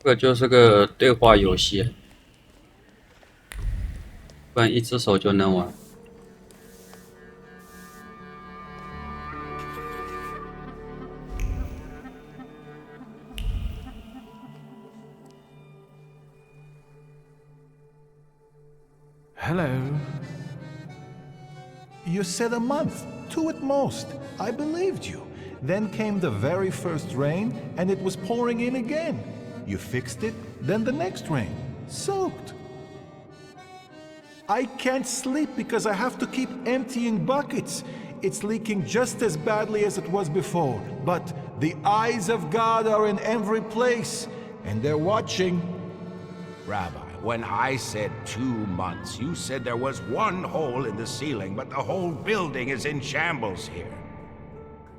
个就是个对话游戏，不然一只手就能玩。Hello. You said a month, 2 at most. I believed you. Then came the very first rain, and it was pouring in again. You fixed it, then the next rain. Soaked. I can't sleep because I have to keep emptying buckets. It's leaking just as badly as it was before. But the eyes of God are in every place, and they're watching. Rabbi, when I said 2 months, you said there was one hole in the ceiling, but the whole building is in shambles here.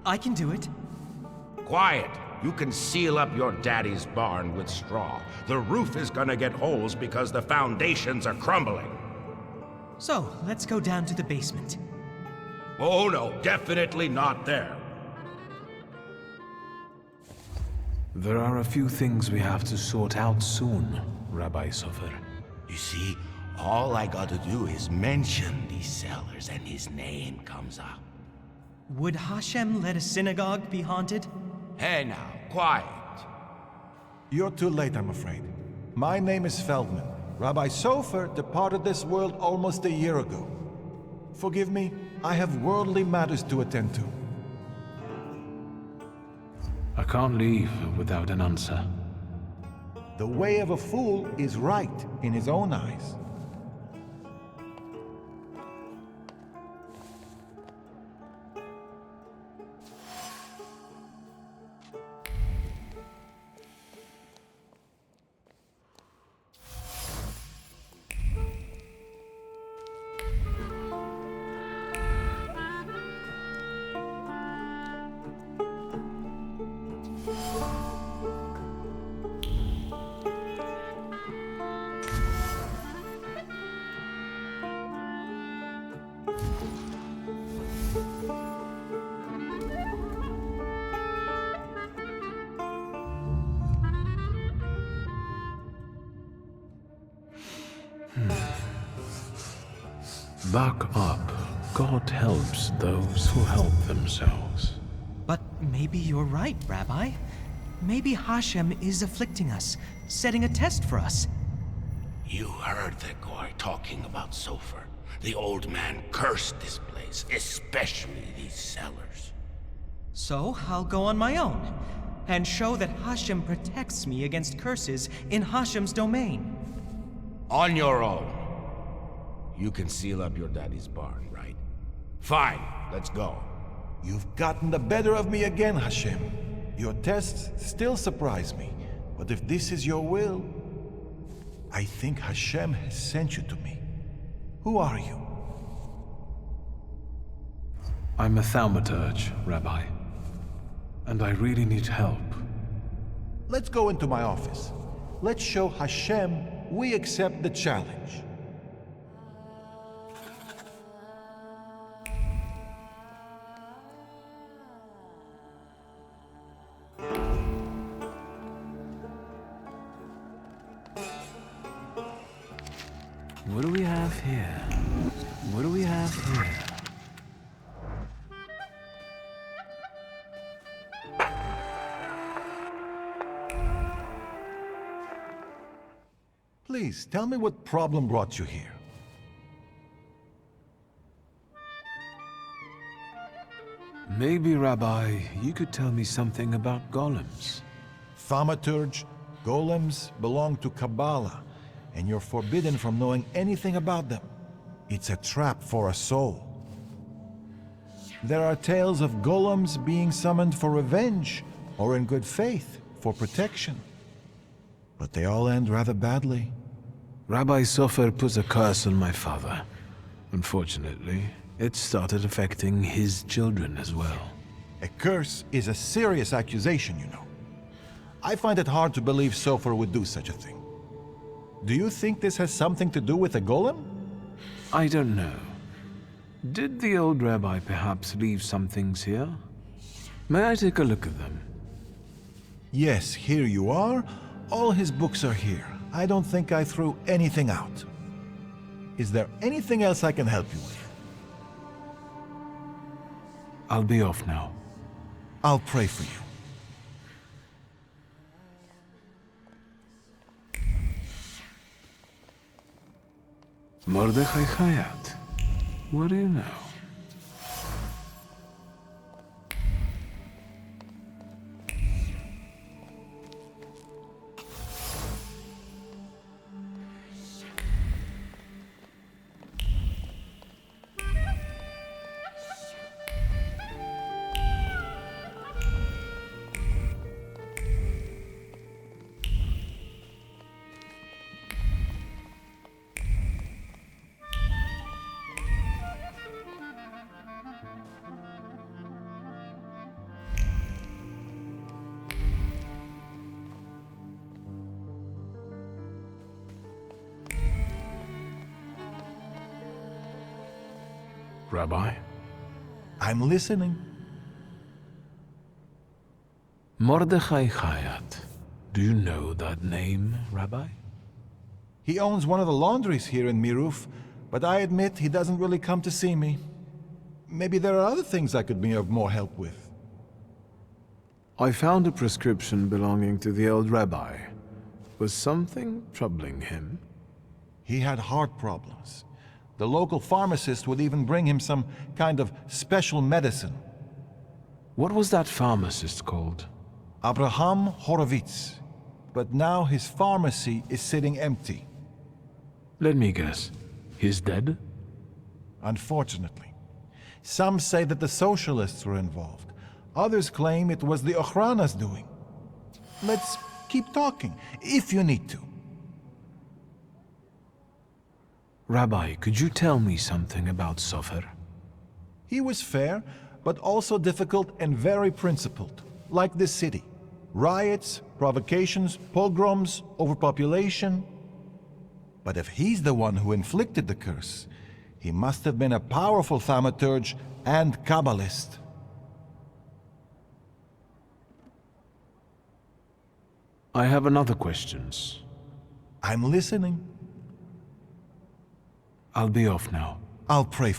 I can do it. Quiet! You can seal up your daddy's barn with straw. The roof is gonna get holes because the foundations are crumbling. So, let's go down to the basement. Oh no, definitely not there. There are a few things we have to sort out soon, Rabbi Sofer. You see, all I gotta do is mention these cellars and his name comes up. Would Hashem let a synagogue be haunted? Hey now, quiet. You're too late, I'm afraid. My name is Feldman. Rabbi Sofer departed this world almost a year ago. Forgive me, I have worldly matters to attend to. I can't leave without an answer. The way of a fool is right in his own eyes. Back up. God helps those who help themselves. But maybe you're right, Rabbi. Maybe Hashem is afflicting us, setting a test for us. You heard the guy talking about Sofer. The old man cursed this place, especially these cellars. So, I'll go on my own, and show that Hashem protects me against curses in Hashem's domain. On your own. You can seal up your daddy's barn, right? Fine, let's go. You've gotten the better of me again, Hashem. Your tests still surprise me, but if this is your will, I think Hashem has sent you to me. Who are you? I'm a Thaumaturge, Rabbi. And I really need help. Let's go into my office. Let's show Hashem we accept the challenge. What do we have here? What do we have here? Please, tell me what problem brought you here. Maybe, Rabbi, you could tell me something about golems. Thaumaturge, golems belong to Kabbalah, and you're forbidden from knowing anything about them. It's a trap for a soul. There are tales of golems being summoned for revenge, or in good faith, for protection. But they all end rather badly. Rabbi Sofer put a curse on my father. Unfortunately, it started affecting his children as well. A curse is a serious accusation, you know. I find it hard to believe Sofer would do such a thing. Do you think this has something to do with a golem? I don't know. Did the old rabbi perhaps leave some things here? May I take a look at them? Yes, here you are. All his books are here. I don't think I threw anything out. Is there anything else I can help you with? I'll be off now. I'll pray for you. Mordechai Hayat. What do you know? Rabbi? I'm listening. Mordechai Hayat. Do you know that name, Rabbi? He owns one of the laundries here in Miruf, but I admit he doesn't really come to see me. Maybe there are other things I could be of more help with. I found a prescription belonging to the old rabbi. Was something troubling him? He had heart problems. The local pharmacist would even bring him some kind of special medicine. What was that pharmacist called? Abraham Horowitz. But now his pharmacy is sitting empty. Let me guess. He's dead? Unfortunately. Some say that the socialists were involved. Others claim it was the Ochrana's doing. Let's keep talking, if you need to. Rabbi, could you tell me something about Sofer? He was fair, but also difficult and very principled, like this city. Riots, provocations, pogroms, overpopulation. But if he's the one who inflicted the curse, he must have been a powerful Thaumaturge and Kabbalist. I have another questions. I'm listening. I'll be off now. I'll pray.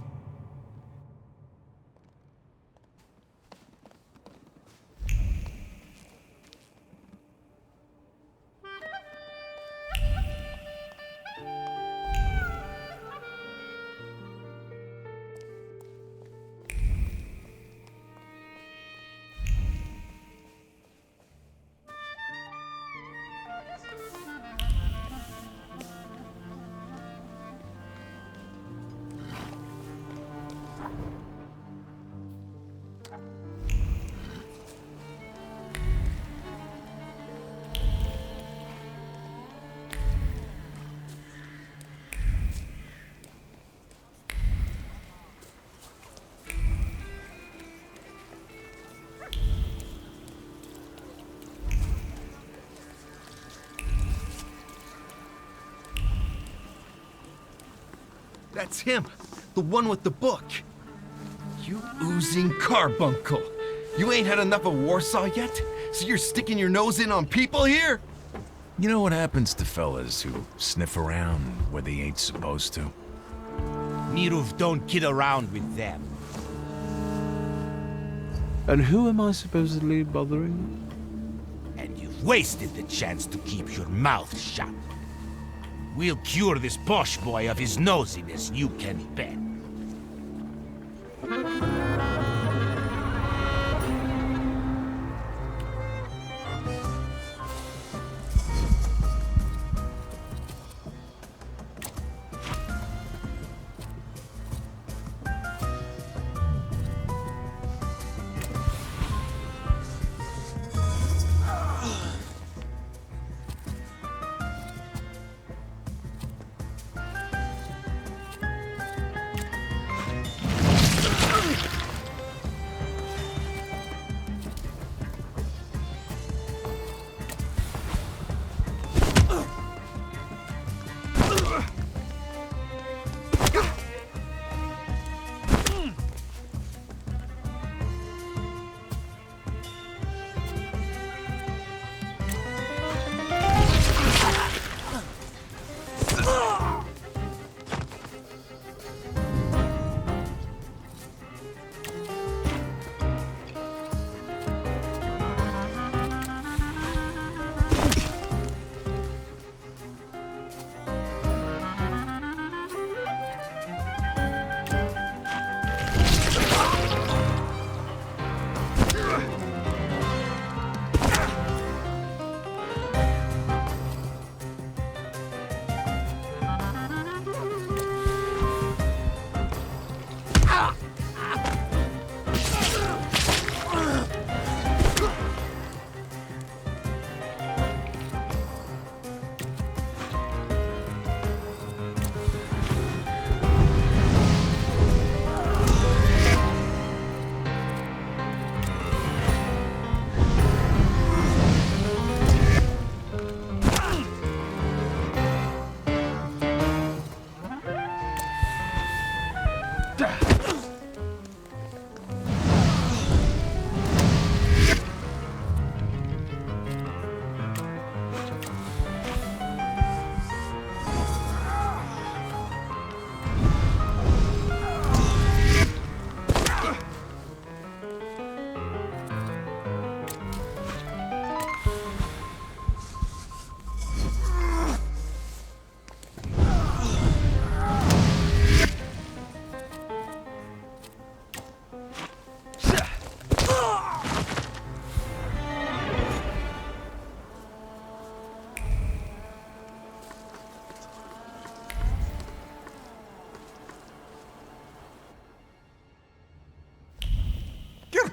That's him, the one with the book. You oozing carbuncle. You ain't had enough of Warsaw yet? So you're sticking your nose in on people here? You know what happens to fellas who sniff around where they ain't supposed to? Miruf don't kid around with them. And who am I supposedly bothering? And you've wasted the chance to keep your mouth shut. We'll cure this posh boy of his nosiness, you can bet.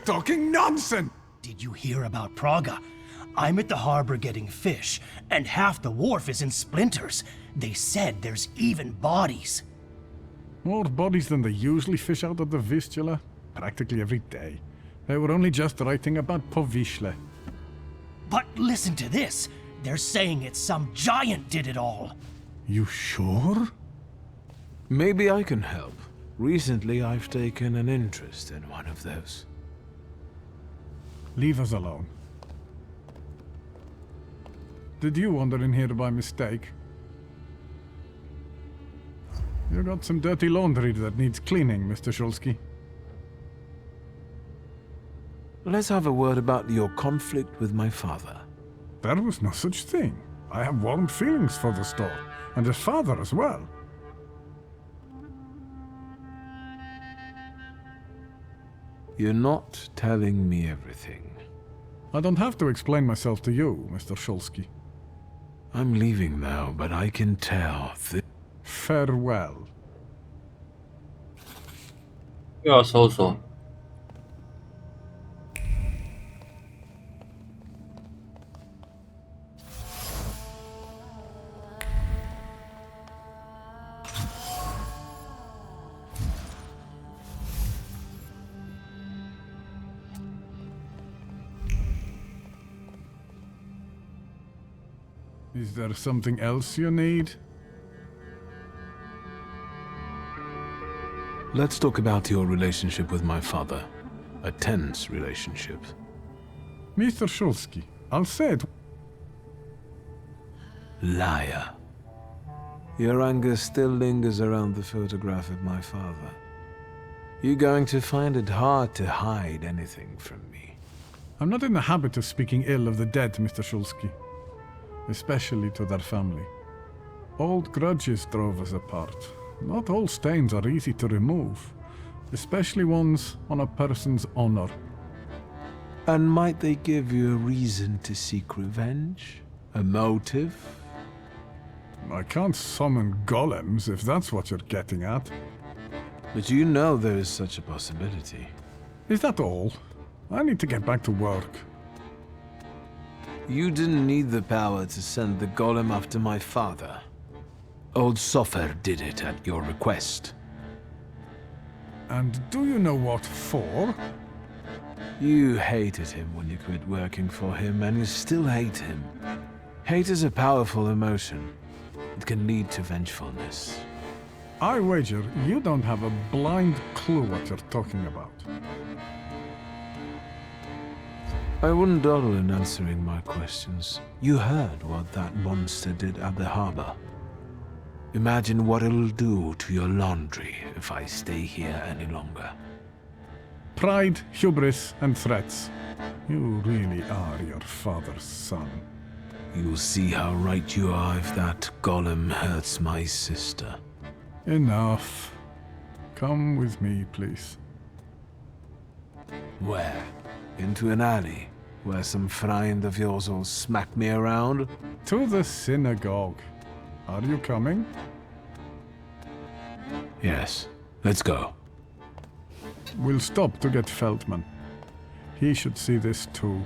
talking nonsense! Did you hear about Praga? I'm at the harbor getting fish, and half the wharf is in splinters. They said there's even bodies. More bodies than they usually fish out of the Vistula, practically every day. They were only just writing about Povishle. But listen to this. They're saying it's some giant did it all. You sure? Maybe I can help. Recently, I've taken an interest in one of those. Leave us alone. Did you wander in here by mistake? You got some dirty laundry that needs cleaning, Mr. Shulsky. Let's have a word about your conflict with my father. There was no such thing. I have warm feelings for the store, and his father as well. You're not telling me everything. I don't have to explain myself to you, Mr. Shulsky. I'm leaving now, but I can tell that... Farewell. 又要搜索。Is there something else you need? Let's talk about your relationship with my father. A tense relationship. Mr. Shulsky, I'll say it. Liar. Your anger still lingers around the photograph of my father. You're going to find it hard to hide anything from me. I'm not in the habit of speaking ill of the dead, Mr. Shulsky. Especially to their family. Old grudges drove us apart. Not all stains are easy to remove, especially ones on a person's honor. And might they give you a reason to seek revenge? A motive? I can't summon golems if that's what you're getting at. But you know there is such a possibility. Is that all? I need to get back to work. You didn't need the power to send the golem after my father. Old Sofer did it at your request. And do you know what for? You hated him when you quit working for him, and you still hate him. Hate is a powerful emotion. It can lead to vengefulness. I wager you don't have a blind clue what you're talking about. I wouldn't dawdle in answering my questions. You heard what that monster did at the harbor. Imagine what it'll do to your laundry if I stay here any longer. Pride, hubris, and threats. You really are your father's son. You'll see how right you are if that golem hurts my sister. Enough. Come with me, please. Where? Into an alley, where some friend of yours will smack me around? To the synagogue. Are you coming? Yes. Let's go. We'll stop to get Feldman. He should see this too.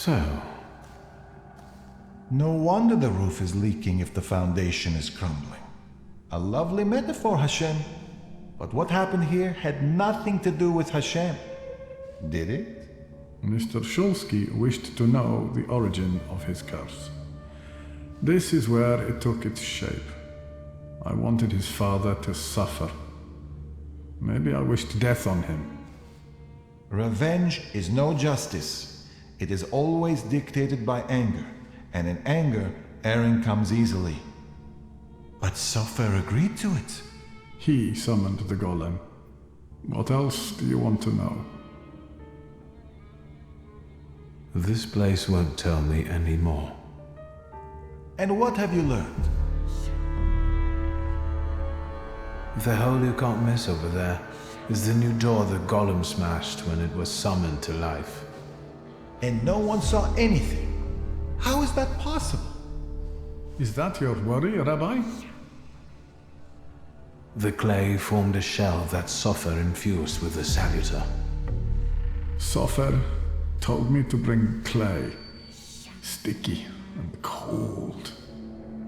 So, No wonder the roof is leaking if the foundation is crumbling. A lovely metaphor, Hashem. But what happened here had nothing to do with Hashem. Did it? Mr. Shulsky wished to know the origin of his curse. This is where it took its shape. I wanted his father to suffer. Maybe I wished death on him. Revenge is no justice. It is always dictated by anger, and in anger, erring comes easily. But Sofer agreed to it. He summoned the golem. What else do you want to know? this place won't tell me any more. And what have you learned? The hole you can't miss over there is the new door the golem smashed when it was summoned to life. And no one saw anything. How is that possible? Is that your worry, Rabbi? The clay formed a shell that Sofer infused with the saluter. Sofer told me to bring clay. Sticky and cold.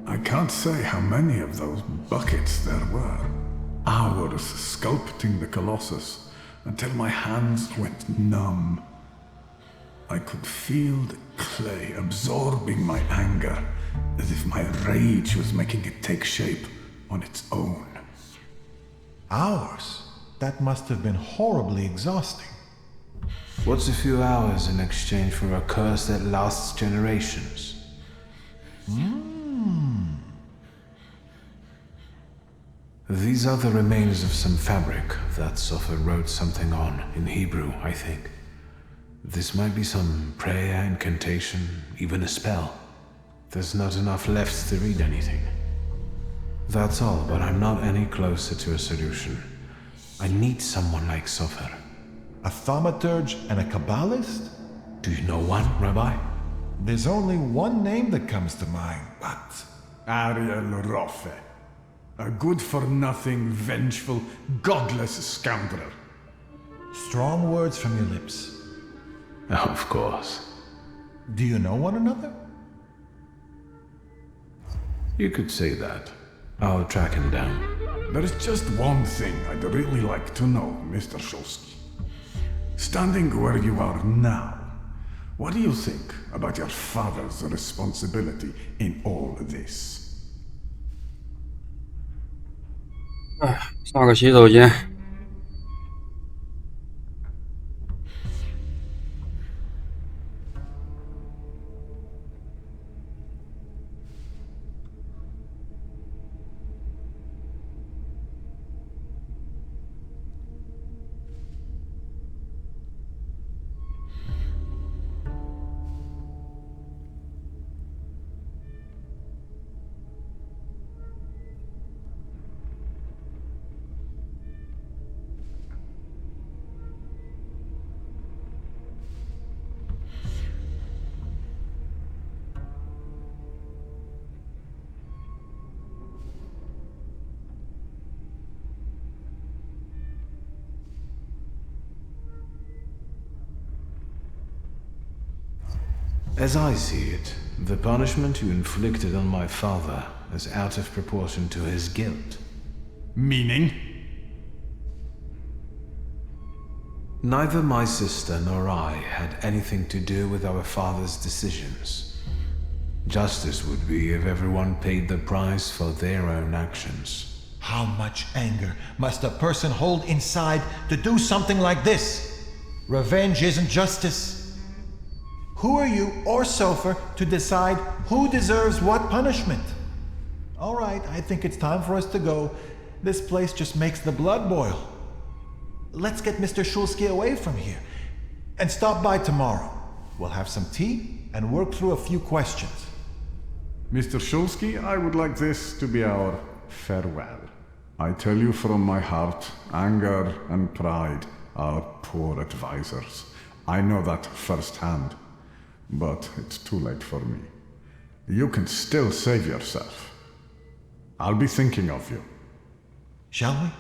I can't say how many of those buckets there were. Hours sculpting the Colossus until my hands went numb. I could feel the clay absorbing my anger, as if my rage was making it take shape on its own. Hours? That must have been horribly exhausting. What's a few hours in exchange for a curse that lasts generations? These are the remains of some fabric that Sofer wrote something on, in Hebrew, I think. This might be some prayer, incantation, even a spell. There's not enough left to read anything. That's all, but I'm not any closer to a solution. I need someone like Sofer. A thaumaturge and a Kabbalist? Do you know one, Rabbi? There's only one name that comes to mind, but... Ariel Roffe. A good-for-nothing, vengeful, godless scoundrel. Strong words from your lips. Of course. Do you know one another? You could say that. I'll track him down. There is just one thing I'd really like to know, Mr. Shulsky. Standing where you are now, what do you think about your father's responsibility in all this? 上个洗手间。As I see it, the punishment you inflicted on my father is out of proportion to his guilt. Meaning? Neither my sister nor I had anything to do with our father's decisions. Justice would be if everyone paid the price for their own actions. How much anger must a person hold inside to do something like this? Revenge isn't justice. Who are you or Sofer to decide who deserves what punishment? All right, I think it's time for us to go. This place just makes the blood boil. Let's get Mr. Shulsky away from here and stop by tomorrow. We'll have some tea and work through a few questions. Mr. Shulsky, I would like this to be our farewell. I tell you from my heart, anger and pride are poor advisors. I know that firsthand. But it's too late for me. You can still save yourself. I'll be thinking of you. Shall we?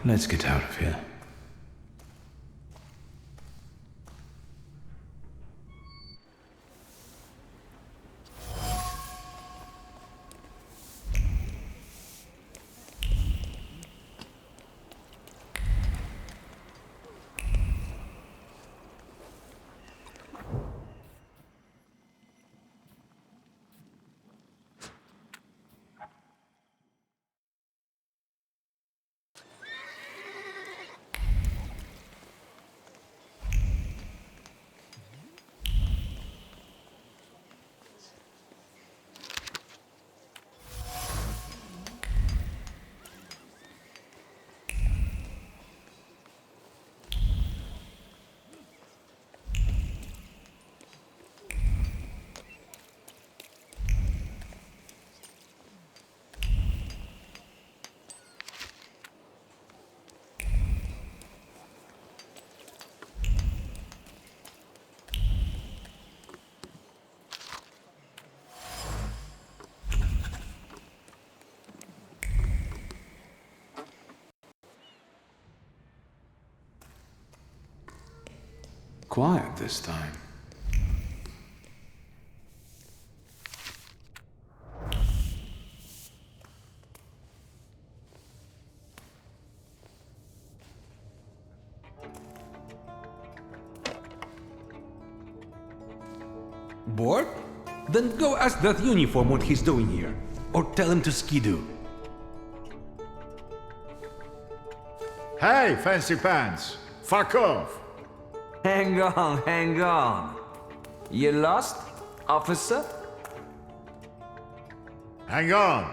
Let's get out of here. Quiet this time. Bored? Then go ask that uniform what he's doing here. Or tell him to skidoo. Hey, fancy pants! Fuck off! Hang on, hang on. You lost, officer? Hang on!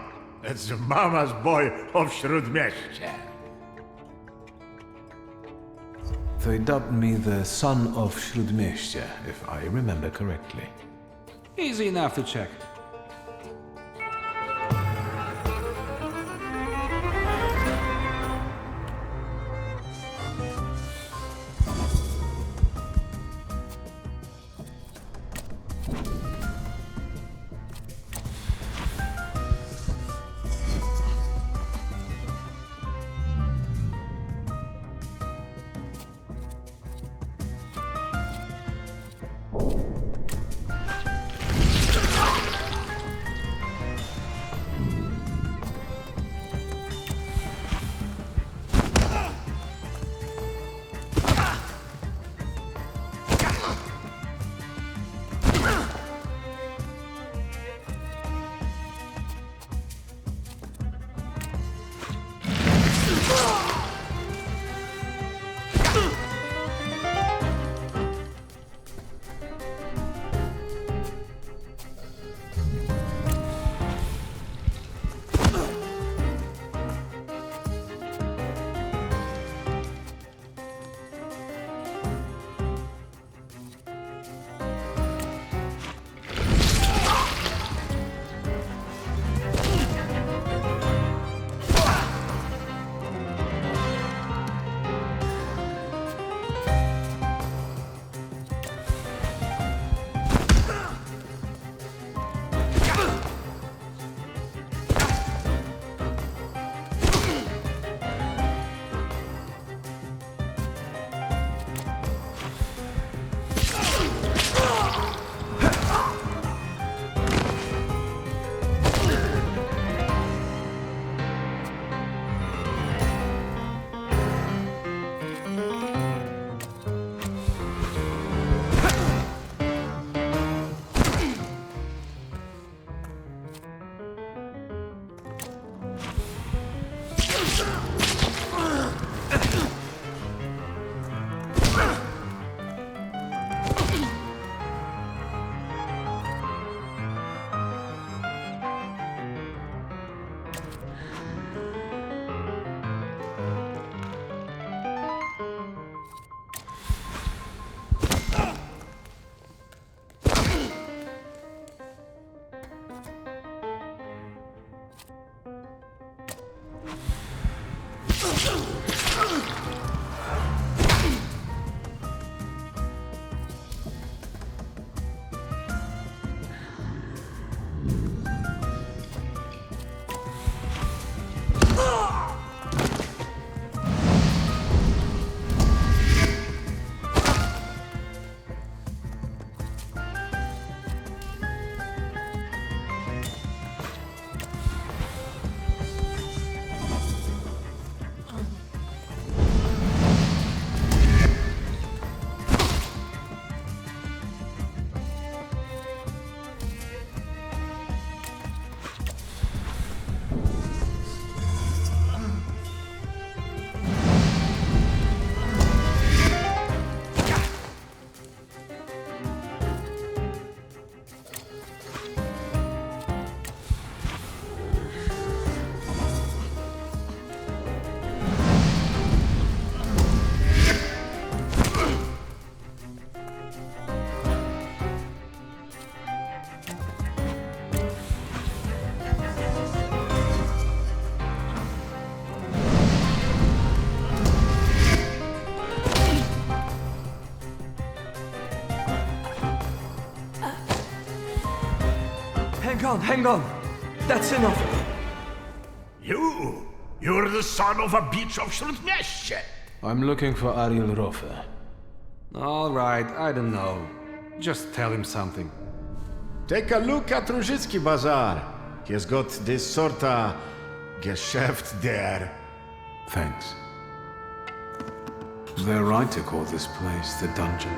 It's the mama's boy of Shrudmeshche. They dubbed me the son of Shrudmeshche, if I remember correctly. Easy enough to check. hang on. That's enough. You're the son of a bitch of Śródmieście. I'm looking for Ariel Rofe. All right, I don't know. Just tell him something. Take a look at Różycki Bazaar. He's got this sorta Geschäft there. Thanks. They're right to call this place the dungeon.